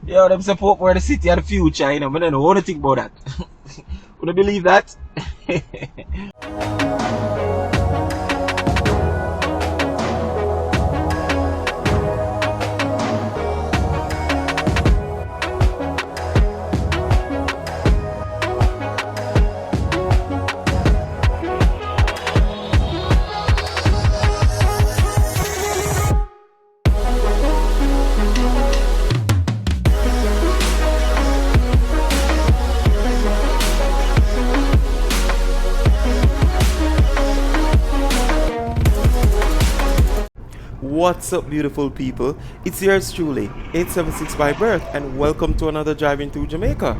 Yo, them support where the city of the future, you know. I don't know what to think about that. Would you believe that? What's up, beautiful people? It's yours truly, 876 by birth, and welcome to another driving through Jamaica.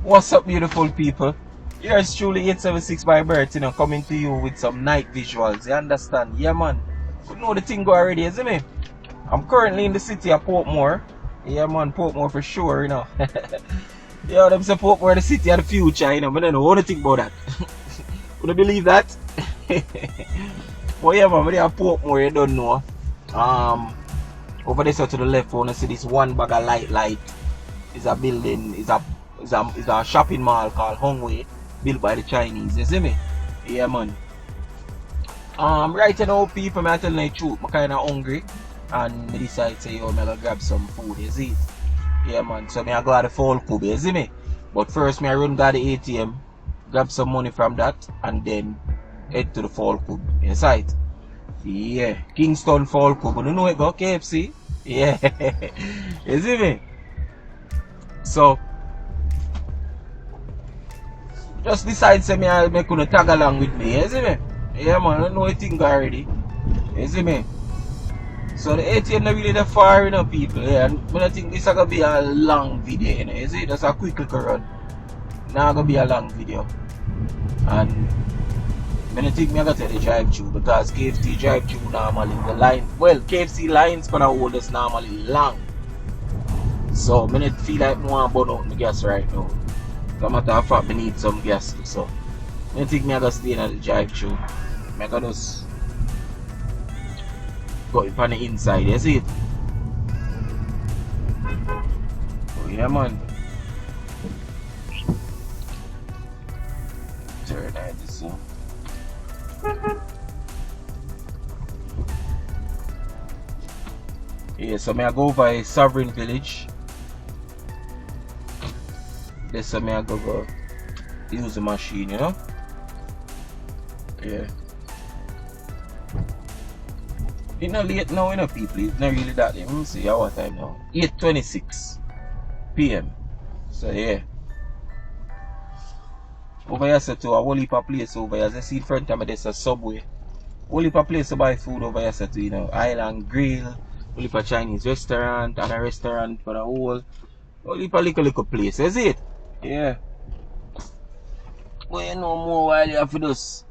What's up, beautiful people? Here's truly 876 by birth, you know, coming to you with some night visuals. You understand? Yeah, man. You know the thing go already, isn't it? I'm currently in the city of Portmore. Yeah, man, Portmore for sure, you know. Yo, them say Portmore the city of the future, you know. I don't know what to think about that. Would you believe that? But yeah, man, when you have Portmore, you don't know. Over there, so to the left, you want to see this one bag of light. Is a building, is a shopping mall called Hongwei, built by the Chinese, you see me? Yeah, man. Right now, people, I'm telling you the truth, I'm kinda hungry, and I decide to say, yo, I'm gonna grab some food, you see it? Yeah, man, so I go to the Fall Club, you see me? But first, I run to the ATM, grab some money from that, and then head to the Fall Club, you see it? Yeah, Kingston Fall Club, you know it go, KFC? Yeah, you see me? So, just decide say I gonna tag along with me, you see me? Yeah, man, I know you think already. You see me? So the ATM not really that far, you know, people. Yeah, but I think this is gonna be a long video, you know. You see, just a quick little run. Now gonna be a long video. And I think I gotta take the drive-through because KFC drive-through normally the line, well, KFC lines gonna hold us normally long. So I feel like I want to burn out my gas right now. As a matter of fact, I need some gas too. So I think I gotta stay in the drive-through. I gotta just go it on the inside, you see it? Oh yeah, man. Turn out this one. Yeah, so I go by Sovereign Village. This so I go use the machine, you know? Yeah. It's not late now, you know, people. It's not really that late. Let me see what time now. 8:26 PM. So yeah. Over here so too, a whole heap of place over here. As I see in front of me, there's a Subway. Whole heap of place to buy food over here so too, you know. Island Grill, whole heap of Chinese restaurant, and a restaurant for the whole heap of little place. You see it? Yeah. Well, you know more while you have to just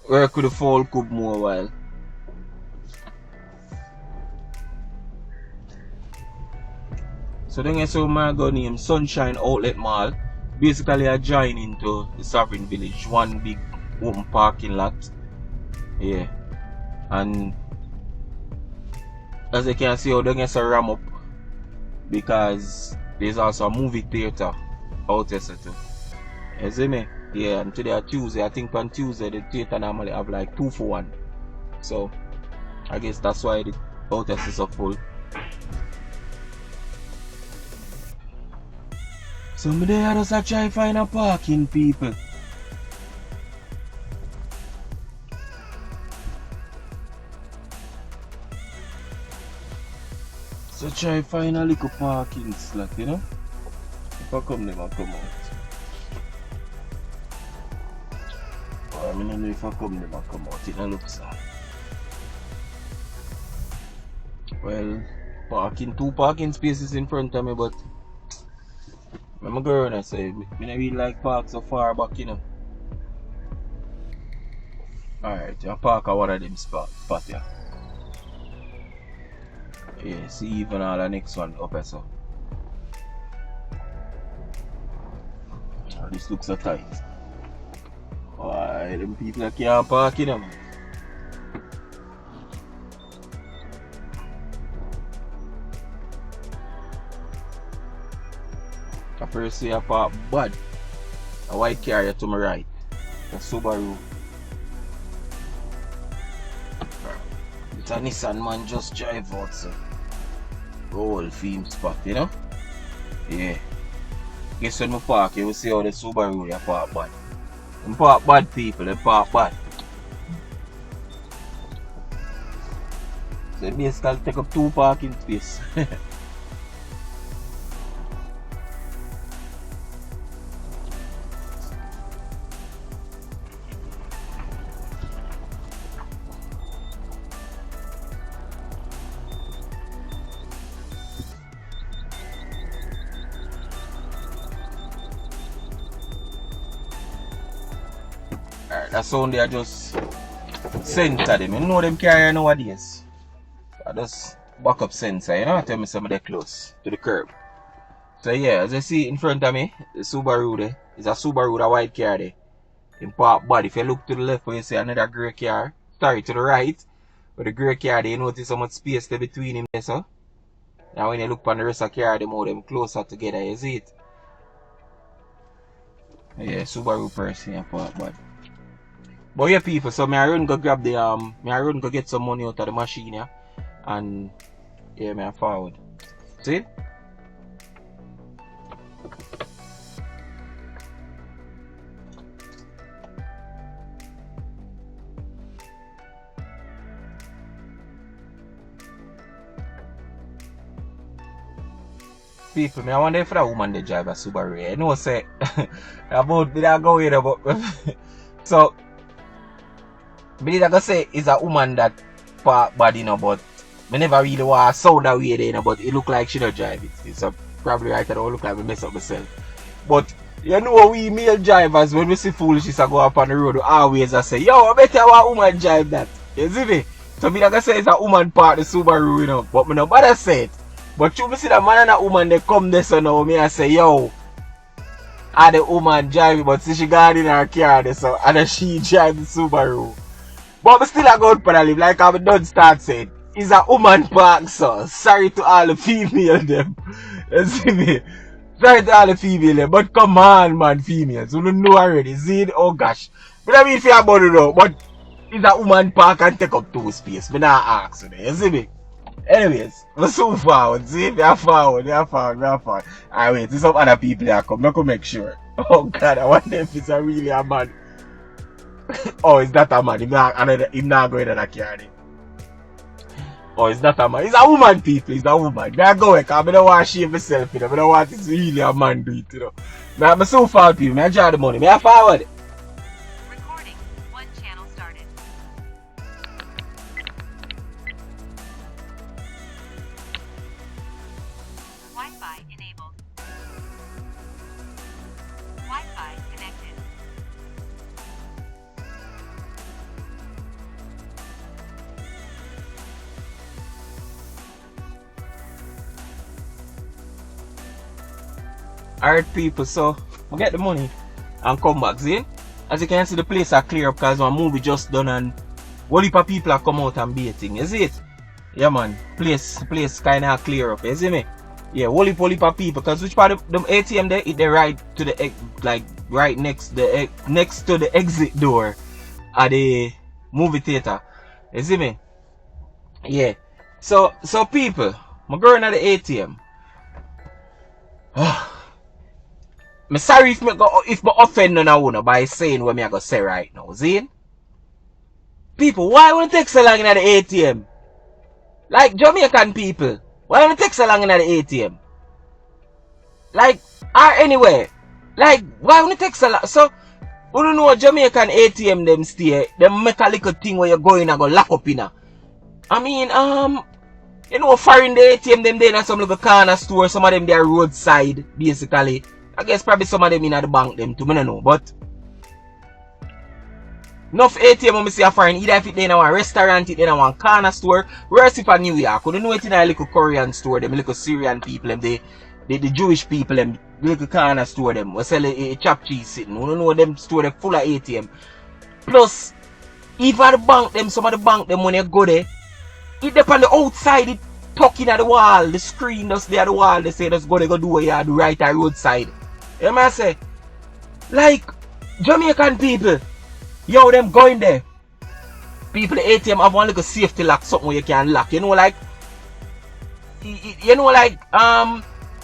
work with the Fall Club more while. So then I saw my go name Sunshine Outlet Mall. Basically I join into the Sovereign Village, one big open parking lot. Yeah. And as you can see, how there's a ram up because there's also a movie theater out there too. You see me? Yeah, and today on Tuesday, I think on Tuesday the theater normally have like 2 for 1. So I guess that's why the out there is so full. So me there just try find a parking, people. So try find a little parking slot, you know? If I come there, I come out. I don't know if I come there, I come out. It don't look so. Well, 2 parking spaces in front of me, but I'm a girl and say, me not really like park so far back, you know. Alright, I park at one of them spot yeah. Yeah, see even all the next one up here so. Oh, this looks so tight. Why them people that can't park, you know, man. I first see a park bad. A white carrier to my right. A Subaru. It's a Nissan man just drive out so. Roll theme spot, you know? Yeah. Guess when I park you will see how the Subaru they park bad. They park bad people, they park bad. So basically take up 2 parking space. That sound they are just center them. You know them carrier nowadays. I just back up sensor, you know, tell me some of them close to the curb. So yeah, as you see in front of me, the Subaru there. It's a Subaru, the white car there. In park body. If you look to the left you see another grey car. Sorry, to the right. But the grey car there, you notice how much space there between them there, so. Now when you look on the rest of the car, they move them closer together, you see it? Yeah, Subaru person in park body. But yeah people, so I run go grab the I run go get some money out of the machine, yeah. And yeah, I forward. See? People, I wonder if that woman they drive a Subaru. I know say about did I go here but so but I go say it's a woman that park bad, you know, but I never really want to sound that way there, you know, but it look like she don't drive it. It's probably right, I don't look like I mess up myself. But you know we male drivers when we see foolishness I go up on the road, we always I say, yo, I bet you a woman drive that. You see me? So me like I say it's a woman park the Subaru, you know, but me no bother say it. But you see that man and that woman they come there so now me I say, yo, are the woman driving, but see she got in her car there, so and she drive the Subaru. But we still a go out for the live, like I done start saying. It's a woman park, so sorry to all the female them. You see me? Sorry to all the female them, but come on man, females. You don't know already. See it? Oh gosh. But I mean if you're about it though, but it's a woman park and take up 2 space. Me not ask you, you see me? Anyways, we're so forward, see? We are forward. Alright, wait, there's some other people that come. Not to make sure. Oh god, I wonder if it's a really a man. Oh, is that a man? He's not going to that car. Oh, is that a man? It's a woman, people. It's a woman. I go because I don't want to shame myself, you know. I don't want it's really a man do it, you know. I'm so far, people. I draw the money. I forward. Recording. 1 channel started. Wi-Fi enabled. Wi-Fi connected. Alright people, so I get the money and come back, see? As you can see the place are clear up because my movie just done and whole heap of people are come out and baiting, you see it? Yeah man, place kinda clear up, you see me? Yeah, whole heap of people because which part of the ATM there it right to the like right next to the exit door at the movie theater. You see me? Yeah. So people, I'm going at the ATM. I'm sorry if I offend no one by saying what I go say right now, see? People, why would it take so long in the ATM? Like Jamaican people, why would it take so long in the ATM? Like, or anywhere. Like, why would it take so long? So, you don't know Jamaican ATM them stay, them make a little thing where you go in and go lock up in. I mean, you know, foreign the ATM them there in some little corner store, some of them they are roadside, basically. I guess probably some of them in the bank them too, I don't know. But enough ATM when I see a foreign, either if it in a restaurant, it in a corner store, whereas if a New York, you know it in a little Korean store, them little Syrian people, them the Jewish people, them little corner store, them we sell a chop cheese sitting. You know them store they full of ATM. Plus, even the bank them, some of the bank them when you go there, it up on the outside, it tucking at the wall, the screen just there at the wall, they say just go do what you do right at roadside. You know what I say? Like Jamaican people, yo, them going there. People the ATM have one little safety lock, something where you can lock. You know like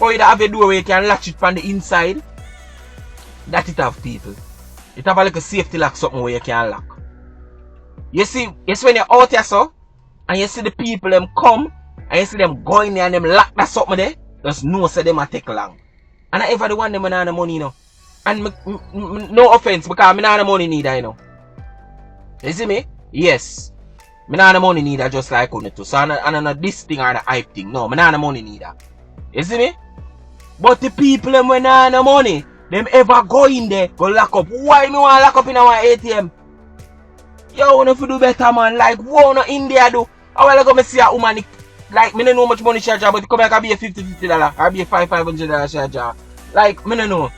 or you have a door where you can latch it from the inside. That it have people. It have a little safety lock, something where you can lock. You see when you're out here so and you see the people them come and you see them going there and them lock that something there, just know say them a take long. And I ever the one them when I the money, you know. And no offense because I not the money neither, you know. You see me? Yes. I not the money neither just like on it too. So I'm not this thing or the hype thing. No, I not the money neither. You see me? But the people them when I the money, them ever go in there, go lock up. Why me want to lock up in our ATM? Yo, wanna do better, man. Like, what no India do? How will I go see a woman, like, me don't know how much money she have, but come here, can be a $50 or be a $500 she have. Like, me don't know.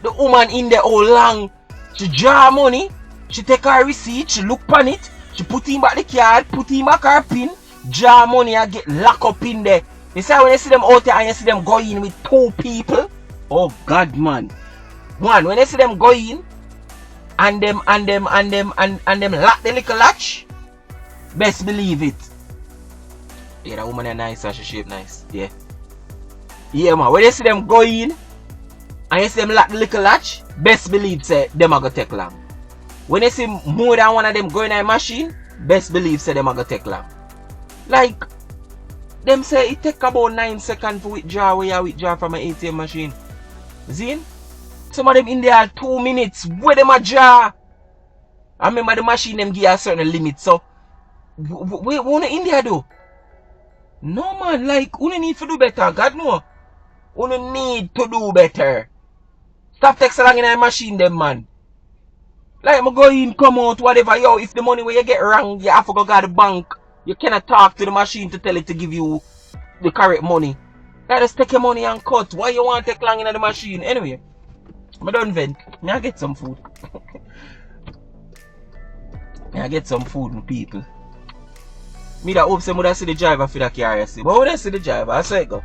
The woman in there all long, she draw money, she take her receipt, she look on it, she put in back the card, put in back her pin, draw money and get locked up in there. You see when you see them out there and you see them go in with two people, oh God, man. One, when you see them go in, and them lock the little latch, best believe it. Yeah, that woman is nice and she shape nice. Yeah. Yeah, man. When you see them go in and you see them lock the little latch, best believe say them are gonna take long. When you see more than one of them going in a machine, best believe say them are gonna take long. Like them say it take about 9 seconds to withdraw where you withdraw from an ATM machine. See? Some of them in there 2 minutes. Where them a draw? I remember the machine them give a certain limit. So what in India do? No man, like you need to do better. God no. You need to do better. Stop taking so long in a machine them man. Like me go in, come out, whatever. Yo, if the money where you get wrong, you have to go to the bank. You cannot talk to the machine to tell it to give you the correct money. Like just take your money and cut. Why you want to take long in the machine? Anyway. I don't vent. I get some food. I get some food, my people. Me that hope say I see the driver for the car, you see. But when I see the driver, I say it go.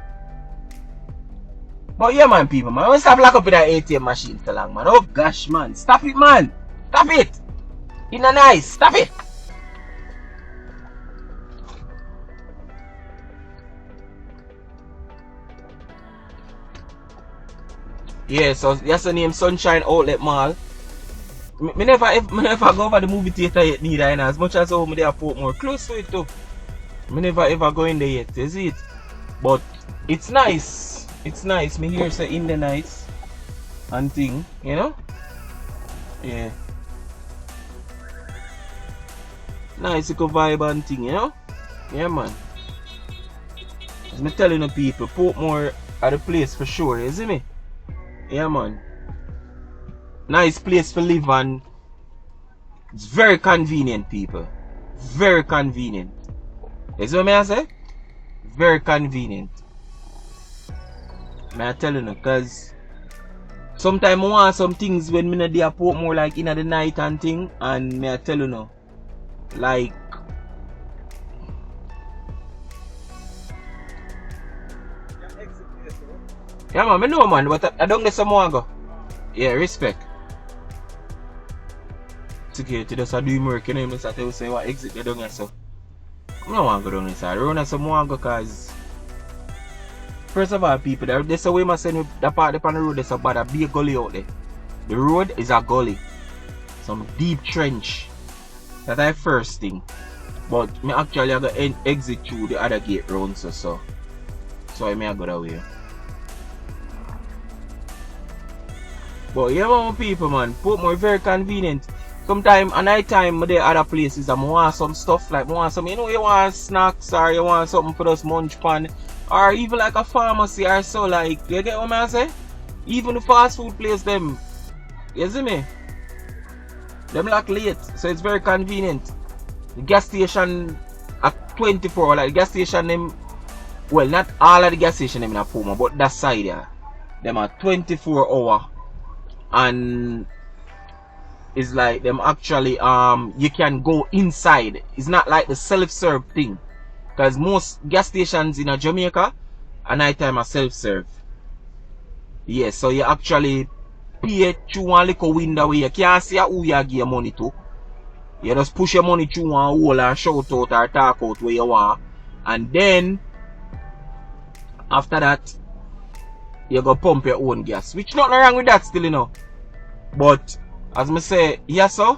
But yeah, man, people, man. I want to stop lock up in that ATM machine so long, man. Oh gosh, man. Stop it, man. Stop it. It's not nice. Stop it. Yeah, so that's the name Sunshine Outlet Mall. Me never go over the movie theater yet neither, you know, as much as home there at Portmore. Close to it too. Me never ever go in there yet, you see it? But it's nice. It's nice. Me hear say in the nice and thing, you know? Yeah. Nice little vibe and thing, you know? Yeah man. As me telling the people, Portmore are the place for sure, you see me? Yeah man. Nice place to live and it's very convenient, people. Very convenient. You see what I say? Very convenient. I tell you no, cause sometimes I want some things when me not there Portmore like in the night and thing, and me I tell you no, like yeah man, I know man, but I don't get some more go. Yeah, respect. Security just a do him work, you know, I tell you say what exit they don't get so. I don't want to go down this side. I run some more go cause first of all people, there's a way I send that part up on the road, there's about a big gully out there. The road is a gully. Some deep trench. That's the first thing. But me actually I got exit through the other gate round so I may go that way. But yeah man people man, Portmore very convenient. Sometimes at night time there other places I want some stuff like want some, you know, you want snacks or you want something for us munch pan or even like a pharmacy or so, like you get what I say? Even the fast food place them, you see me? Them lock late, so it's very convenient. The gas station at 24, like the gas station them, well, not all of the gas station them in a Pmore, but that side there, them are 24 hour, and it's like them actually you can go inside. It's not like the self-serve thing, because most gas stations in Jamaica at night time are self-serve. Yes, so you actually pay through one little window where you can't see who you give your money to. You just push your money through one hole and shout out or talk out where you want. And then, after that, you go pump your own gas. Which nothing wrong with that still, you know. But, as I say, yes sir,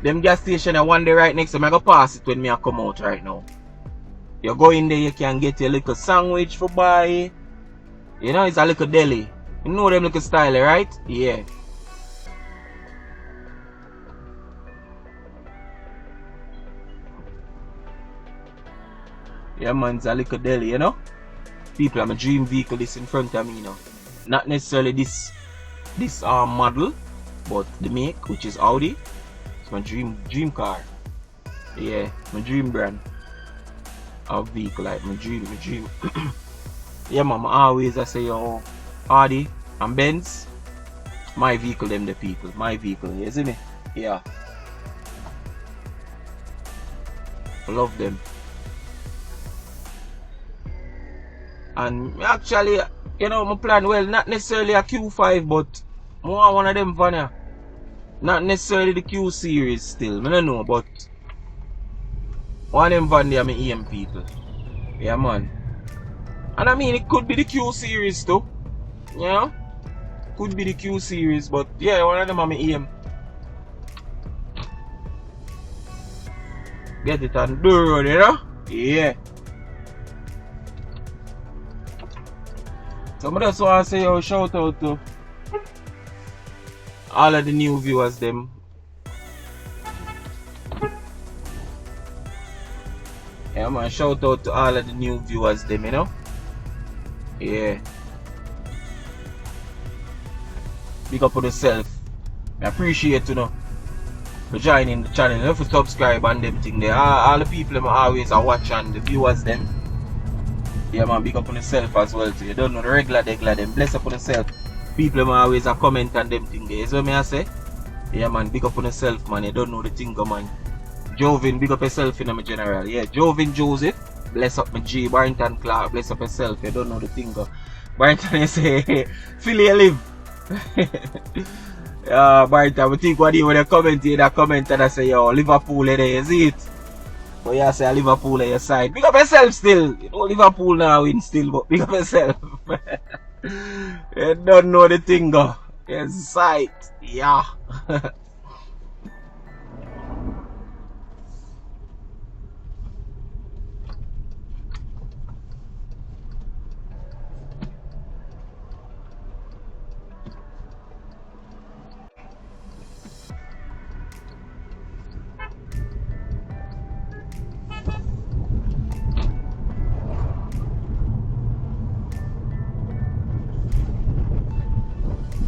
them gas station are one day right next to me. I go pass it when me I come out right now. You go in there, you can get a little sandwich for buy. You know, it's a little deli. You know them little style, right? Yeah. Yeah man, it's a little deli, you know. People, I'm a dream vehicle this in front of me, you know. Not necessarily this model, but the make, which is Audi. It's my dream car. Yeah, my dream brand of vehicle, like my dream. Yeah man, I say yo, Audi and Benz, my vehicle them the people, my vehicle, you see me? Yeah. Love them. And actually, you know, my plan, well, not necessarily a Q5, but more one of them van here. Not necessarily the Q series still, I don't know, but one of them van there, I aim people. Yeah man. And I mean, it could be the Q series too. You know? Could be the Q series, but yeah, one of them I'm aim. Get it on the road, you know? Yeah. So I just want to say a shout out to all of the new viewers them. Yeah man, shout out to all of the new viewers them, you know? Yeah. Big up on yourself. I appreciate, you know, for joining the channel. You know, for subscribe and them thing there. All the people them always are watching, the viewers them. Yeah man, big up on yourself as well too. You don't know the regular them. Bless up on yourself. People them always are comment and them thing there. You see what I say? Yeah man, big up on yourself man. You don't know the thing man. Jovin, big up yourself in my general. Yeah, Jovin Joseph. Bless up my G. Barrington Clark, bless up yourself. You don't know the thing. Barrington, you say, Philly, you live. Barrington, I think what you when you comment in that comment and I say, yo, Liverpool, there, you see it? But you say, Liverpool on your side. Big up yourself still. You know, Liverpool now win still, but big up yourself. You don't know the thing, go. Your side. Yeah.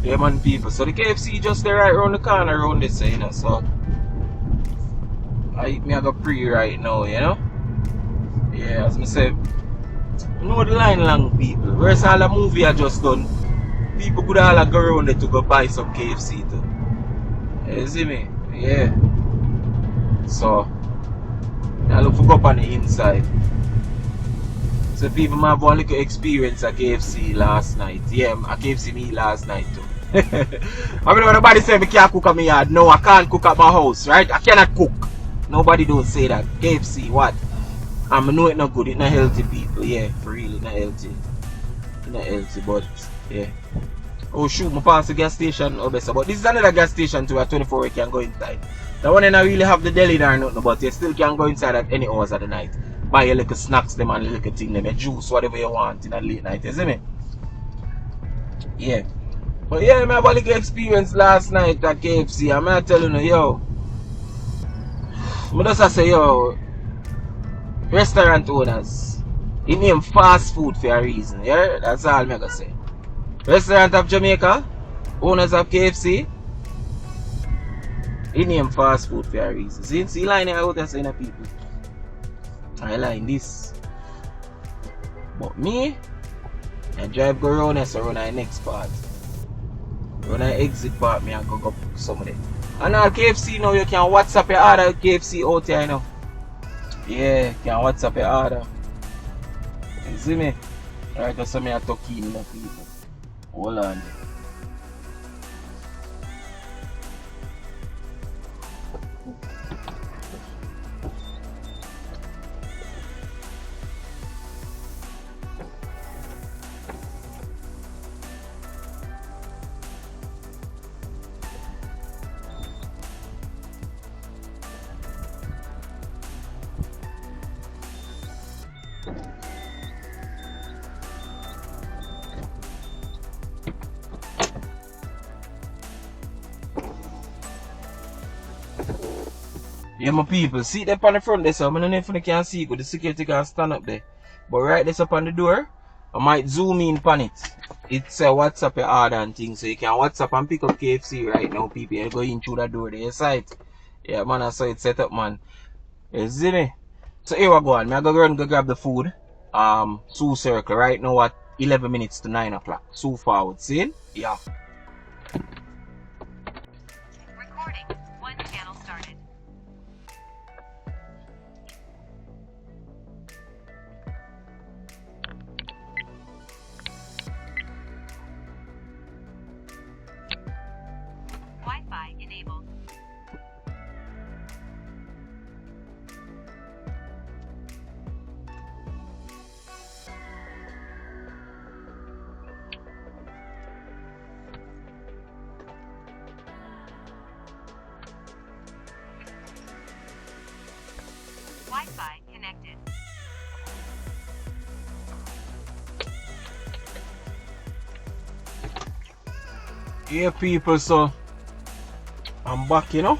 Yeah man people, so the KFC just there right around the corner around this, you know, so I go pre right now, you know. Yeah, as I say, you know the line long people. Where's all the movie I just done? People could all go around there to go buy some KFC too. You see me? Yeah. So I look for go up on the inside. So people might have one little experience at KFC last night. Yeah, at KFC me last night too. I mean when nobody say me can't cook at my yard. No, I can't cook at my house, right? I cannot cook. Nobody don't say that. KFC, what? I know it's not good, it's not healthy people, yeah, for real, it's not healthy. It's not healthy, but yeah. Oh shoot, I pass the gas station or better. But this is another gas station too at 24 you can go inside. That one don't really have the deli there or nothing, but you still can go inside at any hours of the night. Buy your little snacks them and little thing them, your juice, whatever you want in a late night, you see me? Yeah. But yeah, I have a little experience last night at KFC. I'm gonna tell you, yo. I just say, yo, restaurant owners, you name fast food for a reason, yeah? That's all I'm gonna say. Restaurant of Jamaica, owners of KFC. He name fast food for a reason. See line out there saying people. I line this. But me, I drive go around and so run the next part. When I exit part, me I go some of them. And all KFC now you can WhatsApp your order KFC out here now. Yeah, you can WhatsApp your order. You see me? Right, so me I talk in the people. Hold on. Yeah, my people, see them on the front there, so I don't know if you can see it, but the security can stand up there. But right there up on the door, I might zoom in on it. It's a WhatsApp your order and things, so you can WhatsApp and pick up KFC right now, people. You go in through that door there, you see it. Yeah, man, I saw it set up, man. You see me? So here we go on. I go run go grab the food. Sioux Circle right now at 11 minutes to 9 o'clock. Sioux forward, see? Yeah. Recording. One channel started. Wi-Fi enabled. Wi-Fi connected. Yeah, people, so I'm back, you know.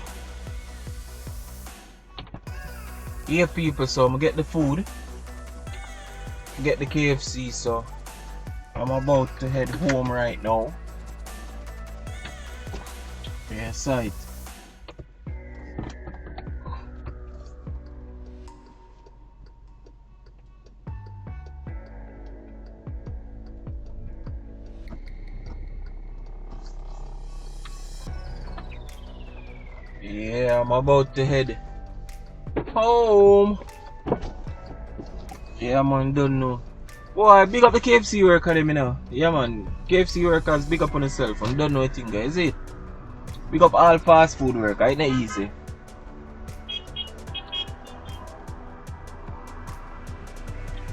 Yeah, people, so I'm gonna get the food, get the KFC, so I'm about to head home right now. Yeah, sight. Yeah, I'm about to head home. Yeah, man, don't know. Boy, big up the KFC worker, them, you know. Yeah, man, KFC workers, big up on yourself. I don't know a thing, guys, is it? Big up all fast food worker, it's not easy.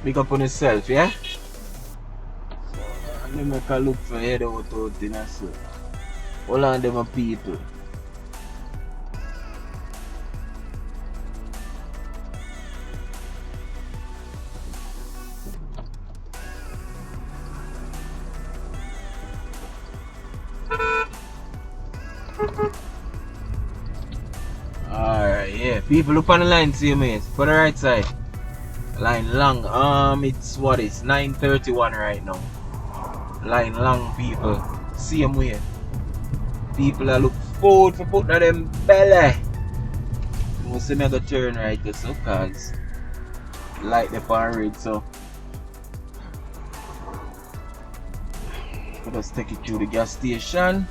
Big up on yourself, yeah? So, let me make a look for head out in a so. Hold on, them people. Alright, yeah. People look on the line, see me. For the right side. Line long. It's what is 9:31 right now. Line long, people. Same way. People are look forward for putting on them belly. You see me I go turn right there, so cause light the pan red, so let us take it through the gas station.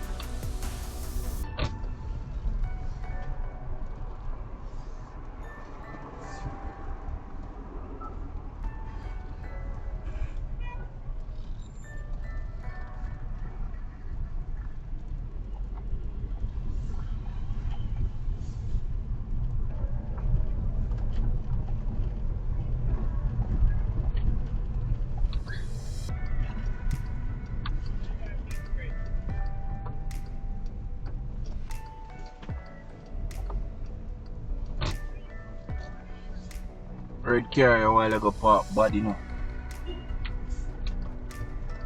Red car a while ago park body no.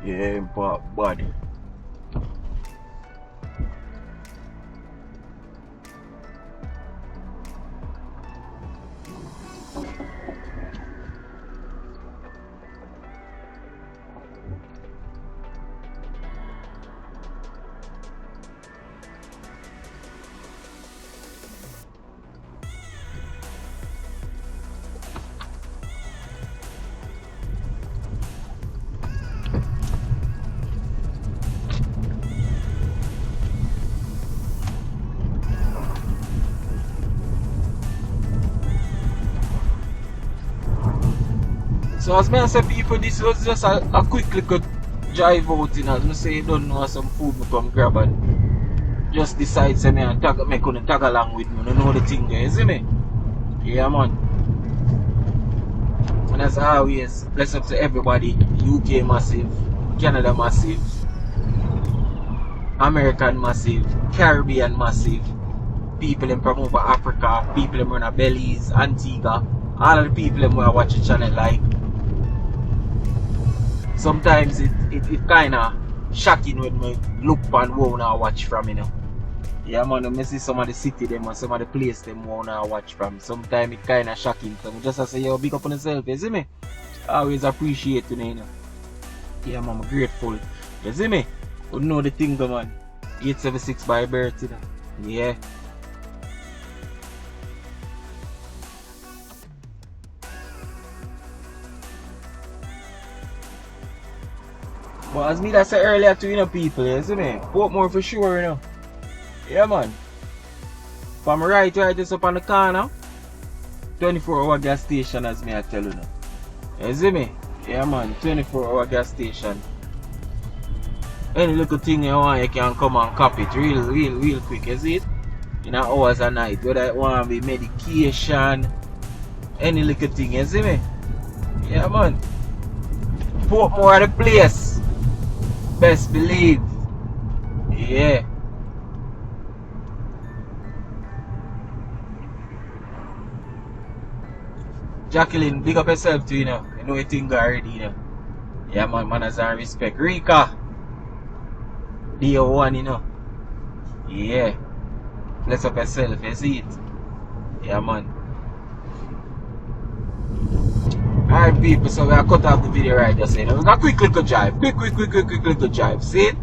Yeah, park body. So as I say people, this was just a quick little drive out in as I say you don't know some food me come grab and just decide say me and me couldn't tag along with me, you know the thing there, you see me? Yeah man. And as always, bless up to everybody, UK massive, Canada massive, American massive, Caribbean massive, people in from over Africa, people in run a Belize, Antigua, all of the people in who watch the channel like. Sometimes it kinda shocking when me look and wanna watch from, you know. Yeah man, I see some of the city them and some of the place them wanna watch from. Sometimes it kinda shocking. So I just say yo, big up on yourself, you see me? I always appreciate you know. Yeah man, I'm grateful. You see me? You know the thing man. 876 by birth, you know. Yeah. But as me that said earlier to you know people, you see me? Portmore for sure, you know. Yeah man. From right just up on the corner, 24-hour gas station as me I tell you now. You see me? Yeah man, 24-hour gas station. Any little thing you want you can come and copy it real quick, you see it? In hours a night. Whether it want to be medication, any little thing, you see me? Yeah man. Portmore the place. Best believe. Yeah. Jacqueline, big up yourself too, you know. You know you think already, you know. Yeah man, manners and respect. Rika. DO1, you know. Yeah. Bless up yourself, you see it? Yeah man. Alright people, so we are cut off the video right just saying. We got quick little drive. Quick little drive. See it?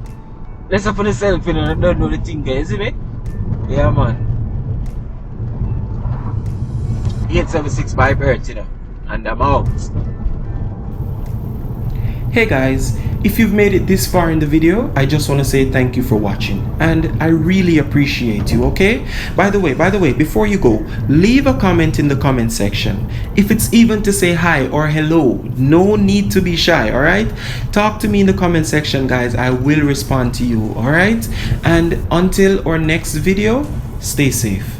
Bless up on yourself, you know. Don't know the thing guys, see me? Yeah man. 876 by birth, you know. And I'm out. Hey guys, if you've made it this far in the video, I just want to say thank you for watching and I really appreciate you, okay? By the way, before you go, leave a comment in the comment section. If it's even to say hi or hello, no need to be shy, alright? Talk to me in the comment section guys, I will respond to you, alright? And until our next video, stay safe.